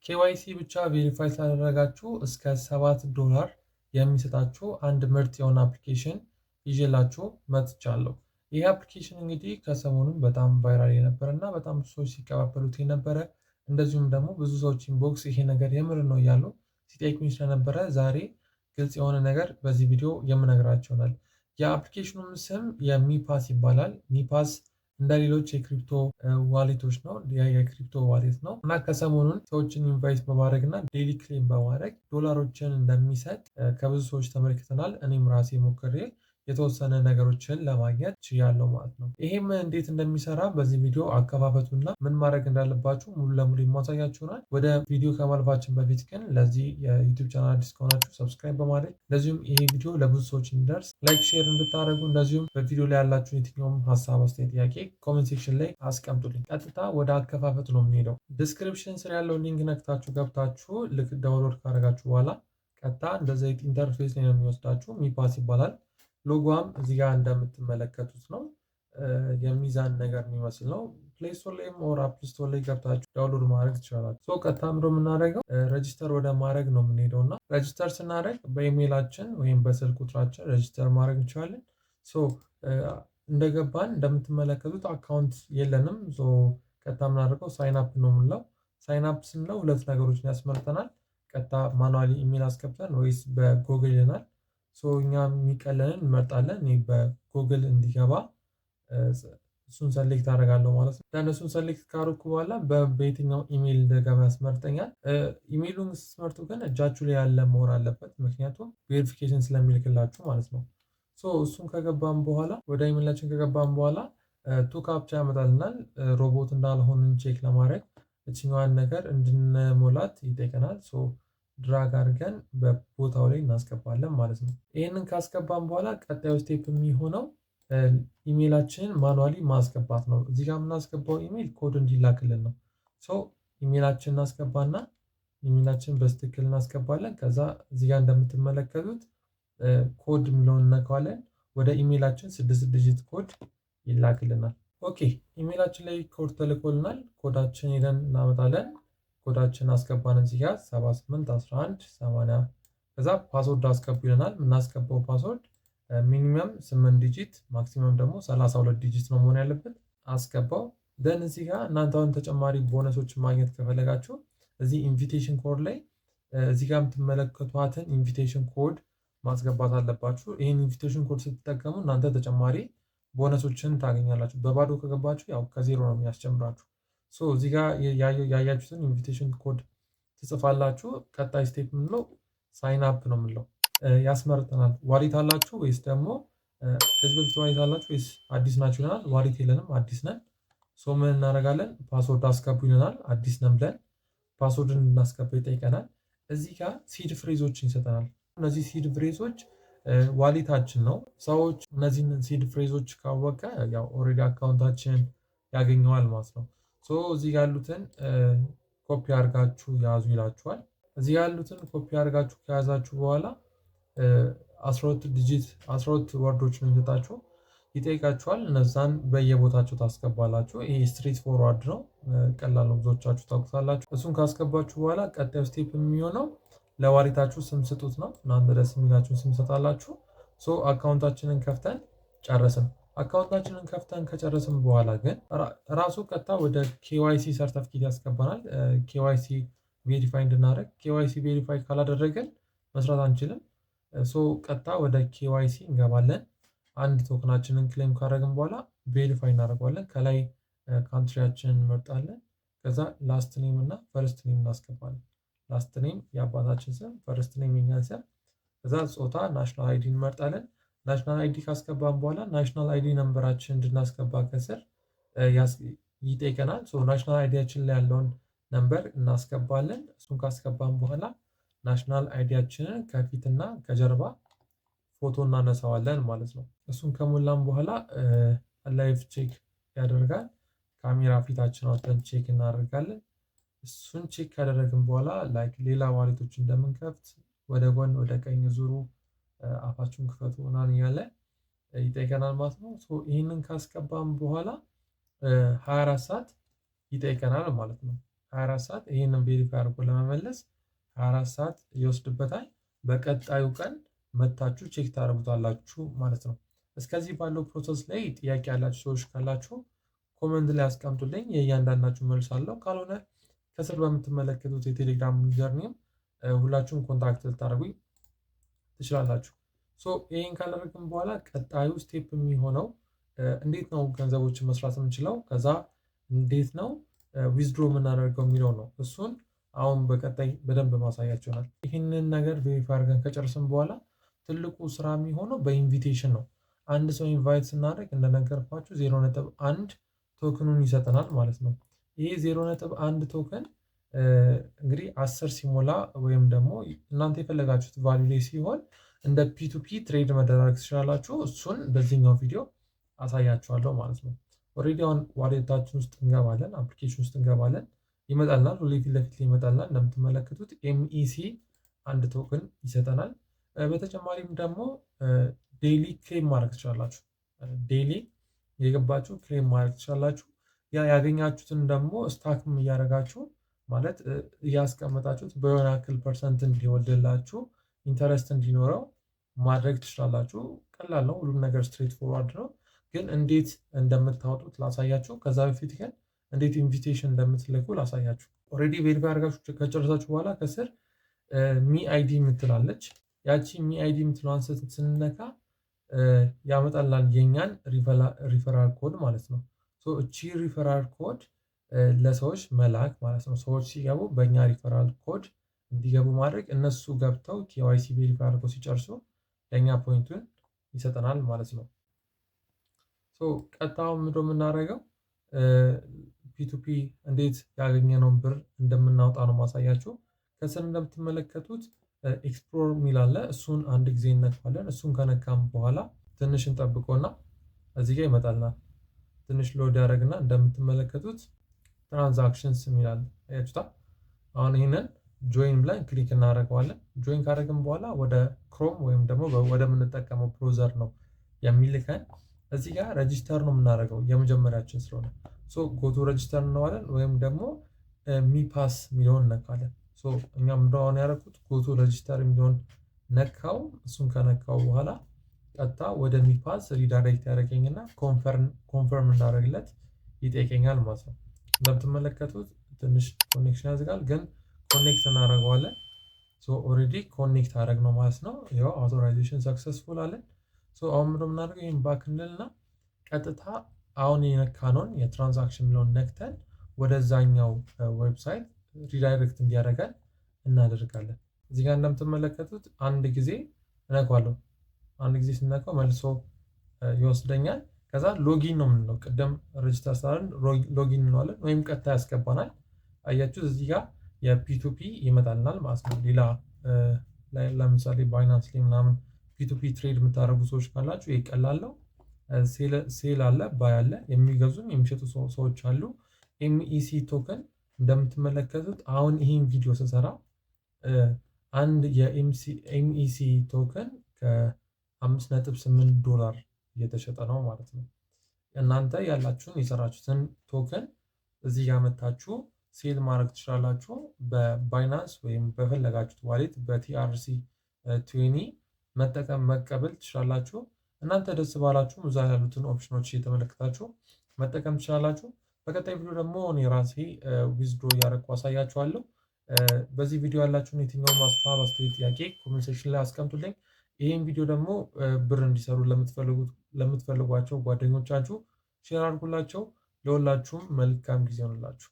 ኬዋይሲ ብቻ ቬሪፋይ ስላደረጋችሁ እስከ $7 የሚሰጣችሁ አንድ ምርጥ የሆነ አፕሊኬሽን ይዤላችሁ መጥቻለሁ። ይህ አፕሊኬሽን እንግዲህ ከሰሞኑን በጣም ቫይራል የነበረ እና በጣም ብዙ ሰዎች ሲቀባበሉት የነበረ እንደዚሁም ደግሞ ብዙ ሰዎች ኢንቦክስ ይሄ ነገር የምር ነው እያሉ ሲጠይቁኝ ስለነበረ ዛሬ ግልጽ የሆነ ነገር በዚህ ቪዲዮ የምነግራችሁ ይሆናል። የአፕሊኬሽኑም ስም የሚፓስ ይባላል። ሚፓስ እንደ ሌሎች የክሪፕቶ ዋሌቶች ነው። የክሪፕቶ ዋሌት ነው እና ከሰሞኑን ሰዎችን ኢንቫይት በማድረግ እና ዴይሊ ክሌም በማድረግ ዶላሮችን እንደሚሰጥ ከብዙ ሰዎች ተመልክተናል። እኔም ራሴ ሞክሬ የተወሰነ ነገሮችን ለማግኘት ችያለሁ ማለት ነው። ይሄም እንዴት እንደሚሰራ በዚህ ቪዲዮ አከፋፈቱና ምን ማድረግ እንዳለባችሁ ሙሉ ለሙሉ የማሳያችሁ ይሆናል። ወደ ቪዲዮ ከማልፋችን በፊት ግን ለዚህ የዩቲዩብ ቻናል አዲስ ከሆናችሁ ሰብስክራይብ በማድረግ እንደዚሁም ይሄ ቪዲዮ ለብዙ ሰዎች እንዲደርስ ላይክ፣ ሼር እንድታደርጉ እንደዚሁም በቪዲዮ ላይ ያላችሁ የትኛውም ሀሳብ፣ አስተያየት፣ ጥያቄ ኮሜንት ሴክሽን ላይ አስቀምጡልኝ። ቀጥታ ወደ አከፋፈቱ ነው የምንሄደው። ዲስክሪፕሽን ስር ያለው ሊንክ ነክታችሁ ገብታችሁ ልክ ዳውንሎድ ካደረጋችሁ በኋላ ቀጥታ እንደዚህ አይነት ኢንተርፌስ ላይ ነው የሚወስዳችሁ። ሚፓስ ይባላል። ሎጎም እዚህ ጋር እንደምትመለከቱት ነው። የሚዛን ነገር የሚመስል ነው። ፕሌይ ስቶር ላይም ኦር አፕል ስቶር ላይ ገብታችሁ ዳውንሎድ ማድረግ ትችላላችሁ። ቀጥታ ምንድን ነው የምናደርገው? ሬጂስተር ወደ ማድረግ ነው የምንሄደው እና ሬጂስተር ስናደርግ በኢሜይላችን ወይም በስልክ ቁጥራችን ሬጂስተር ማድረግ እንችላለን። እንደገባን እንደምትመለከቱት አካውንት የለንም። ቀጥታ የምናደርገው ሳይን አፕ ነው የምንለው። ሳይን አፕ ስንለው ሁለት ነገሮችን ያስመርጠናል። ቀጥታ ማኑዋሊ ኢሜይል አስገብተን ወይስ በጎግል ይለናል። እኛ የሚቀለንን እንመርጣለን። እኔ በጉግል እንዲገባ እሱን ሰሌክት አደርጋለሁ ማለት ነው። እሱን ሰሌክት ካደረኩ በኋላ በየትኛው ኢሜይል እንደገባ ያስመርጠኛል። ኢሜይሉን ስትመርጡ ግን እጃችሁ ላይ ያለ መሆን አለበት፣ ምክንያቱም ቬሪፊኬሽን ስለሚልክላችሁ ማለት ነው። እሱን ከገባን በኋላ ወደ ኢሜይላችን ከገባን በኋላ ቱ ካፕቻ ያመጣልናል። ሮቦት እንዳልሆንን ቼክ ለማድረግ እችኛዋን ነገር እንድንሞላት ይጠይቀናል። ድራግ አድርገን በቦታው ላይ እናስገባለን ማለት ነው። ይህንን ካስገባን በኋላ ቀጣዩ ስቴፕ የሚሆነው ኢሜይላችንን ማኑዋሊ ማስገባት ነው። እዚህ ጋር የምናስገባው ኢሜይል ኮድ እንዲላክልን ነው። ኢሜይላችን እናስገባና ኢሜይላችን በስትክክል እናስገባለን። ከዛ እዚህ ጋር እንደምትመለከቱት ኮድ የሚለውን እነካዋለን። ወደ ኢሜይላችን 6 ዲጂት ኮድ ይላክልናል። ኢሜይላችን ላይ ኮድ ተልኮልናል። ኮዳችን ሄደን እናመጣለን። ኮዳችን አስገባን እዚህ ጋር 781180 ከዛ ፓስወርድ አስገቡ ይለናል። የምናስገባው ፓስወርድ ሚኒመም 8 ዲጂት ማክሲመም ደግሞ 32 ዲጂት ነው መሆን ያለበት። አስገባው ደን እዚህ ጋር እናንተ አሁን ተጨማሪ ቦነሶችን ማግኘት ከፈለጋችሁ እዚህ ኢንቪቴሽን ኮድ ላይ እዚህ ጋር የምትመለከቷትን ኢንቪቴሽን ኮድ ማስገባት አለባችሁ። ይህን ኢንቪቴሽን ኮድ ስትጠቀሙ እናንተ ተጨማሪ ቦነሶችን ታገኛላችሁ። በባዶ ከገባችሁ ያው ከዜሮ ነው የሚያስጨምራችሁ። እዚህ ጋር ያያችሁትን ኢንቪቴሽን ኮድ ትጽፋላችሁ። ቀጣይ ስቴፕ የምንለው ሳይን አፕ ነው የምንለው። ያስመርጠናል። ዋሌት አላችሁ ወይስ ደግሞ ከዚህ በፊት ዋሌት አላችሁ ወይስ አዲስ ናችሁ ይለናል። ዋሌት የለንም፣ አዲስ ነን። ምን እናደርጋለን? ፓስወርድ አስገቡ ይለናል። አዲስ ነን ብለን ፓስወርድን እናስገባ ይጠይቀናል። እዚህ ጋር ሲድ ፍሬዞችን ይሰጠናል። እነዚህ ሲድ ፍሬዞች ዋሌታችን ነው። ሰዎች እነዚህን ሲድ ፍሬዞች ካወቀ ያው ኦልሬዲ አካውንታችን ያገኘዋል ማለት ነው። እዚህ ያሉትን ኮፒ አድርጋችሁ ያዙ ይላችኋል። እዚህ ያሉትን ኮፒ አድርጋችሁ ከያዛችሁ በኋላ 12 ወርዶችን እንሰጣችሁ ይጠይቃችኋል። እነዛን በየቦታቸው ታስገባላችሁ። ይሄ ስትሬት ፎርዋርድ ነው፣ ቀላል ነው፣ ብዙዎቻችሁ ታውቁታላችሁ። እሱን ካስገባችሁ በኋላ ቀጣዩ ስቴፕ የሚሆነው ለዋሌታችሁ ስም ስጡት ነው። እናንተ ደስ የሚላችሁን ስም ሰጣላችሁ። አካውንታችንን ከፍተን ጨረስን። አካውንታችንን ከፍተን ከጨረስን በኋላ ግን ራሱ ቀጥታ ወደ ኬዋይሲ ሰርተፍኬት ያስገባናል። ኬዋይሲ ቬሪፋይ እንድናደርግ። ኬዋይሲ ቬሪፋይ ካላደረገን መስራት አንችልም። ቀጥታ ወደ ኬዋይሲ እንገባለን። አንድ ቶክናችንን ክሌም ካደረግን በኋላ ቬሪፋይ እናደርገዋለን። ከላይ ካንትሪያችንን እንመርጣለን። ከዛ ላስት ኔም እና ፈርስት ኔም እናስገባለን። ላስት ኔም የአባታችን ስም፣ ፈርስት ኔም የኛን ስም። ከዛ ጾታ፣ ናሽናል አይዲ እንመርጣለን። ናሽናል አይዲ ካስገባን በኋላ ናሽናል አይዲ ነምበራችን እንድናስገባ ከስር ይጠይቀናል። ናሽናል አይዲያችን ላይ ያለውን ነምበር እናስገባለን። እሱን ካስገባን በኋላ ናሽናል አይዲያችንን ከፊትና ከጀርባ ፎቶ እናነሳዋለን ማለት ነው። እሱን ከሞላን በኋላ ላይቭ ቼክ ያደርጋል። ካሜራ ፊታችን አውጥተን ቼክ እናደርጋለን። እሱን ቼክ ካደረግን በኋላ ላይክ ሌላ ዋሌቶች እንደምንከፍት ወደ ጎን ወደ ቀኝ ዙሩ፣ አፋችሁን ክፈቱ ምናምን እያለ ይጠይቀናል ማለት ነው። ይህንን ካስገባን በኋላ 24 ሰዓት ይጠይቀናል ማለት ነው። 24 ሰዓት ይህንን ቬሪፋይ አድርጎ ለመመለስ 24 ሰዓት ይወስድበታል። በቀጣዩ ቀን መታችሁ ቼክ ታደርጉታላችሁ ማለት ነው። እስከዚህ ባለው ፕሮሰስ ላይ ጥያቄ ያላችሁ ሰዎች ካላችሁ ኮመንት ላይ አስቀምጡልኝ፣ የእያንዳንዳችሁ መልሳለሁ። ካልሆነ ከስር በምትመለከቱት የቴሌግራም ዩዘርኔም ሁላችሁም ኮንታክት ልታደርጉኝ ትችላላችሁ። ይህን ካላደረግን በኋላ ቀጣዩ ስቴፕ የሚሆነው እንዴት ነው ገንዘቦችን መስራት የምንችለው፣ ከዛ እንዴት ነው ዊዝድሮ የምናደርገው የሚለው ነው። እሱን አሁን በቀጣይ በደንብ ማሳያችኋል። ይህንን ነገር ቬሪፋይ አድርገን ከጨርስን በኋላ ትልቁ ስራ የሚሆነው በኢንቪቴሽን ነው። አንድ ሰው ኢንቫይት ስናደርግ እንደነገርኳችሁ 0.1 ቶክኑን ይሰጠናል ማለት ነው። ይሄ 0.1 ቶክን እንግዲህ 10 ሲሞላ ወይም ደግሞ እናንተ የፈለጋችሁት ቫሉ ላይ ሲሆን እንደ ፒቱፒ ትሬድ መደረግ ትችላላችሁ። እሱን በዚህኛው ቪዲዮ አሳያችኋለሁ ማለት ነው። ኦልሬዲ አሁን ዋሌታችን ውስጥ እንገባለን፣ አፕሊኬሽን ውስጥ እንገባለን፣ ይመጣልናል። ሁሌ ፊት ለፊት ላይ ይመጣልናል። እንደምትመለከቱት ኤምኢሲ አንድ ቶክን ይሰጠናል። በተጨማሪም ደግሞ ዴይሊ ክሌም ማድረግ ትችላላችሁ። ዴይሊ የገባችሁ ክሌም ማድረግ ትችላላችሁ። ያ ያገኛችሁትን ደግሞ ስታክም እያደረጋችሁ ማለት እያስቀመጣችሁት በሆነ ያክል ፐርሰንት እንዲወልድላችሁ ኢንተረስት እንዲኖረው ማድረግ ትችላላችሁ። ቀላል ነው። ሁሉም ነገር ስትሬት ፎርዋርድ ነው። ግን እንዴት እንደምታወጡት ላሳያችሁ። ከዛ በፊት ግን እንዴት ኢንቪቴሽን እንደምትልኩ ላሳያችሁ። ኦልሬዲ ቬሪፋይ አድርጋችሁ ከጨረሳችሁ በኋላ ከስር ሚ አይዲ የምትላለች። ያቺ ሚ አይዲ የምትለዋን ስንነካ ያመጣላል የኛን ሪፈራል ኮድ ማለት ነው። እቺ ሪፈራል ኮድ ለሰዎች መላክ ማለት ነው። ሰዎች ሲገቡ በእኛ ሪፈራል ኮድ እንዲገቡ ማድረግ፣ እነሱ ገብተው ኬዋይሲ ቬሪፋይ አድርገው ሲጨርሱ ለእኛ ፖይንቱን ይሰጠናል ማለት ነው። ቀጣው ምንድነው የምናደርገው? ፒቱፒ እንዴት ያገኘነውን ብር እንደምናወጣ ነው ማሳያችሁ። ከስር እንደምትመለከቱት ኤክስፕሎር የሚል አለ። እሱን አንድ ጊዜ እነካለን። እሱን ከነካም በኋላ ትንሽ እንጠብቆና እዚህ ጋር ይመጣልናል። ትንሽ ሎድ ያደረግና እንደምትመለከቱት ትራንዛክሽንስ የሚላል አያችሁታ። አሁን ይህንን ጆይን ብለን ክሊክ እናደርገዋለን። ጆይን ካደረግን በኋላ ወደ ክሮም ወይም ደግሞ ወደምንጠቀመው ብሮዘር ነው የሚልከን። እዚህ ጋር ረጂስተር ነው የምናደርገው የመጀመሪያችን ስለሆነ ጎቱ ረጂስተር እንለዋለን፣ ወይም ደግሞ ሚፓስ የሚለውን እነካለን። እኛ ምንድነው ያደረኩት ጎቱ ረጂስተር የሚለውን ነካው። እሱን ከነካው በኋላ ቀጥታ ወደ ሚፓስ ሪዳይሬክት ያደረገኝና ኮንፈርም እንዳደረግለት ይጠይቀኛል ማለት ነው። እንደምትመለከቱት ትንሽ ኮኔክሽን ያዝጋል፣ ግን ኮኔክት እናደርገዋለን። ኦልሬዲ ኮኔክት አደረግ ነው ማለት ነው። ያው አውቶራይዜሽን ሰክሰስፉል አለን። አሁን ምንድነው የምናደርገው? ይህን ባክ እንልና ቀጥታ አሁን የነካነውን የትራንዛክሽን የሚለውን ነክተን ወደዛኛው ዌብሳይት ሪዳይሬክት እንዲያደርገን እናደርጋለን። እዚህ ጋር እንደምትመለከቱት አንድ ጊዜ እነካዋለሁ። አንድ ጊዜ ስነካው መልሶ ይወስደኛል። ከዛ ሎጊን ነው የምንለው። ቅድም ሬጅስተር ስታርን ሎጊን እንለዋለን፣ ወይም ቀጥታ ያስገባናል። አያችሁት? እዚህ ጋር የፒቱፒ ይመጣልናል ማለት ነው። ሌላ ለምሳሌ ባይናንስ ላይ ምናምን ፒቱፒ ትሬድ የምታደርጉ ሰዎች ካላችሁ ይቀላለው። ሴል አለ፣ ባይ አለ፣ የሚገዙም የሚሸጡ ሰዎች አሉ። ኤምኢሲ ቶከን እንደምትመለከቱት አሁን ይህን ቪዲዮ ስሰራ አንድ የኤምኢሲ ቶከን ከ5.8 $። እየተሸጠ ነው ማለት ነው። እናንተ ያላችሁን የሰራችሁትን ቶከን እዚህ ጋር መታችሁ ሴል ማድረግ ትችላላችሁ። በባይናንስ ወይም በፈለጋችሁት ዋሌት በቲአርሲ 20 መጠቀም መቀበል ትችላላችሁ። እናንተ ደስ ባላችሁ እዛ ያሉትን ኦፕሽኖች እየተመለከታችሁ መጠቀም ትችላላችሁ። በቀጣይ ቪዲዮ ደግሞ እኔ ራሴ ዊዝድሮ እያደረኩ አሳያችኋለሁ። በዚህ ቪዲዮ ያላችሁን የትኛውን ሀሳብ፣ አስተያየት፣ ጥያቄ ኮሜንት ሴክሽን ላይ አስቀምጡልኝ። ይህን ቪዲዮ ደግሞ ብር እንዲሰሩ ለምትፈልጓቸው ጓደኞቻችሁ ሼር አድርጉላቸው። ለሁላችሁም መልካም ጊዜ ሆንላችሁ።